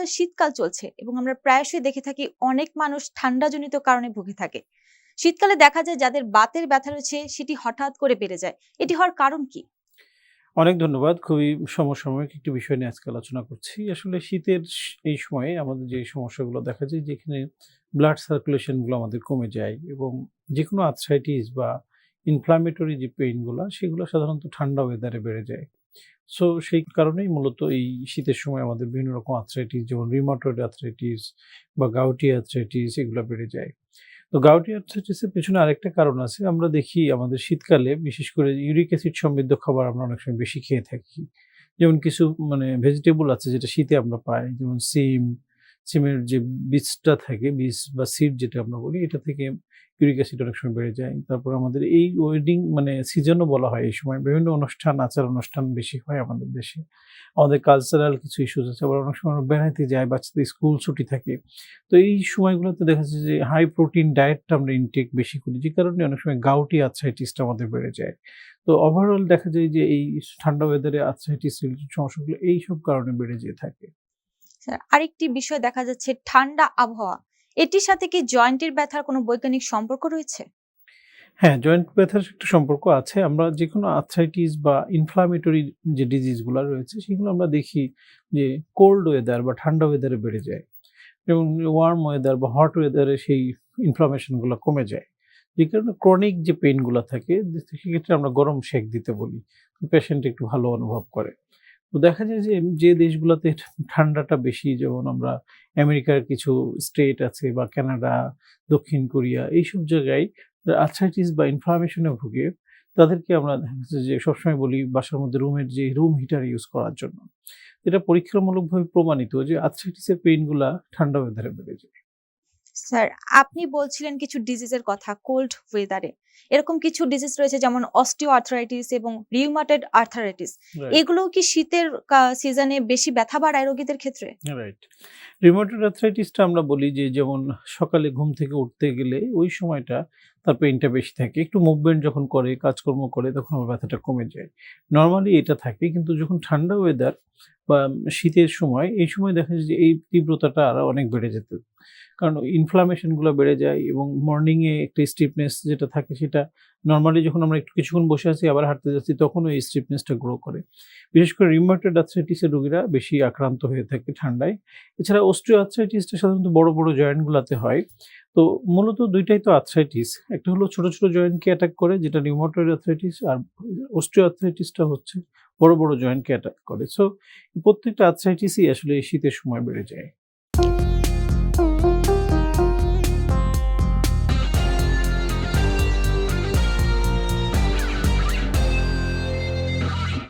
শীতকাল চলছে এবং আমরা প্রায়শই দেখে থাকি অনেক মানুষ ঠান্ডাজনিত কারণে ভুগে থাকে। শীতকালে দেখা যায় যাদের বাতের ব্যথা রয়েছে সেটি হঠাৎ করে বেড়ে যায়। এটি হওয়ার কারণ কি? অনেক ধন্যবাদ। খুবই সমসাময়িক একটি বিষয় নিয়ে আজকে আলোচনা করছি। আসলে শীতের এই সময়ে আমাদের যে সমস্যাগুলো দেখা যায় যেখানে ব্লাড সার্কুলেশন গুলো আমাদের কমে যায় এবং যেকোনো আর্থ্রাইটিস বা ইনফ্ল্যামেটরি যে পেইন গুলা সেগুলো সাধারণত ঠান্ডা ওয়েদারে বেড়ে যায়। সো সেই কারণেই মূলত এই শীতের সময় আমাদের বিভিন্ন রকম আর্থ্রাইটিস যেমন রিউমাটয়েড আর্থ্রাইটিস বা গাউটি আর্থ্রাইটিস এগুলা বেড়ে যায়। তো গাউটি আর্থ্রাইটিসের পেছনে আরেকটা কারণ আছে। আমরা দেখি আমাদের শীতকালে বিশেষ করে ইউরিক অ্যাসিড সমৃদ্ধ খাবার আমরা অনেক সময় বেশি খেয়ে থাকি। যেমন কিছু ভেজিটেবল আছে যেটা শীতে আমরা পাই। যেমন সিমের যে বীজটা থাকে, বীজ বা সিড যেটা আমরা বলি, এটা থেকে ইউরিক অ্যাসিড অনেক সময় বেড়ে যায়। তারপর আমাদের এই ওয়েডিং সিজনও বলা হয় এই সময়। বিভিন্ন অনুষ্ঠান, আচার-অনুষ্ঠান বেশি হয় আমাদের দেশে। আমাদের কালচারাল কিছু ইস্যুস আছে। আবার অনেক সময় আমরা বেড়াইতে যাই, বাচ্চাদের স্কুল ছুটি থাকে। তো এই সময়গুলোতে দেখা যাচ্ছে যে হাই প্রোটিন ডায়েটটা আমরা ইনটেক বেশি করি। যে কারণে অনেক সময় গাউটি আর্থ্রাইটিসটা আমাদের বেড়ে যায়। তো ওভারঅল দেখা যায় যে এই ঠান্ডা ওয়েদারে আর্থ্রাইটিস রিলেটেড সমস্যাগুলো এইসব কারণে বেড়ে যেয়ে থাকে। স্যার, আরেকটি বিষয় দেখা যাচ্ছে ঠান্ডা আবহাওয়া। এটির সাথে কি জয়েন্টের ব্যথার কোনো বৈজ্ঞানিক সম্পর্ক রয়েছে? হ্যাঁ, জয়েন্ট ব্যথার একটা সম্পর্ক আছে। আমরা যেকোনো আর্থ্রাইটিস বা ইনফ্ল্যামেটরি যে ডিজিজ গুলা রয়েছে সেগুলো আমরা দেখি যে কোল্ড ওয়েদার বা ঠান্ডা ওয়েদারে বেড়ে যায়। যেমন ওয়ার্ম ওয়েদার বা হট ওয়েদারে সেই ইনফ্লামেশন গুলা কমে যায়। যে কারণে ক্রনিক যে পেইন গুলা থাকে সেক্ষেত্রে আমরা গরম সেঁক দিতে বলি। পেশেন্ট একটু ভালো অনুভব করে। তো দেখা যায় যে, যে দেশগুলাতে ঠান্ডাটা বেশি যেমন আমরা আমেরিকার কিছু স্টেট আছে বা কানাডা, দক্ষিণ কোরিয়া এইসব জায়গায় আর্থ্রাইটিস বা ইনফ্লামেশন এ ভুগে তাদেরকে আমরা দেখা যাচ্ছে যে সবসময় বলি বাসার মধ্যে রুমের যে রুম হিটার ইউজ করার জন্য। এটা পরীক্ষামূলকভাবে প্রমাণিত যে আর্থ্রাইটিস এর পেইন গুলা ঠান্ডা ওয়েদারে বেড়ে যায়। স্যার, আপনি বলছিলেন কিছু ডিজিজের কথা কোল্ড ওয়েদারে। এরকম কিছু ডিজিজ রয়েছে যেমন অস্টিও আর্থ্রাইটিস এবং রিউমাটয়েড আর্থ্রাইটিস। রাইট, এগুলোও কি শীতের সিজনে বেশি ব্যথা বাড়ায় রোগীদের ক্ষেত্রে? রাইট। রিউমাটয়েড আর্থ্রাইটিসটা আমরা বলি যে যেমন সকালে ঘুম থেকে উঠতে গেলে ওই সময়টা তার পেইনটা বেশি থাকে। একটু মুভমেন্ট যখন করে, কাজকর্ম করে তখন আমার ব্যথাটা কমে যায়। নরমালি এটা থাকে কিন্তু যখন ঠান্ডা ওয়েদার বা শীতের সময় এই সময় দেখা যায় যে এই তীব্রতাটা আরো অনেক বেড়ে যেত। কারণ ইনফ্লামেশন গুলা বেড়ে যায় এবং মর্নিং এ একটা স্টিফনেস যেটা থাকে সেটা নরমালি যখন আমরা একটু কিছুক্ষণ বসে আছি আবার হাঁটতে যাচ্ছি তখন ওই স্টিফনেসটা গ্রো করে। বিশেষ করে রিউমাটয়েড আর্থ্রাইটিস এর রোগীরা বেশি আক্রান্ত হয়ে থাকে ঠান্ডায়। এছাড়া অস্টিও আর্থ্রাইটিসটা সাধারণত বড়, বড় জয়েন্ট গুলাতে হয়। তো মূলত ২ টাই তো আর্থ্রাইটিস। একটা হলো ছোট, ছোট জয়েন্টকে অ্যাটাক করে যেটা রিউমাটয়েড আর্থ্রাইটিস আর অস্টিও আর্থ্রাইটিসটা হচ্ছে বড়, বড় জয়েন্টকে অ্যাটাক করে। সো প্রত্যেকটা আর্থ্রাইটিসই আসলে এই শীতের সময় বেড়ে যায়।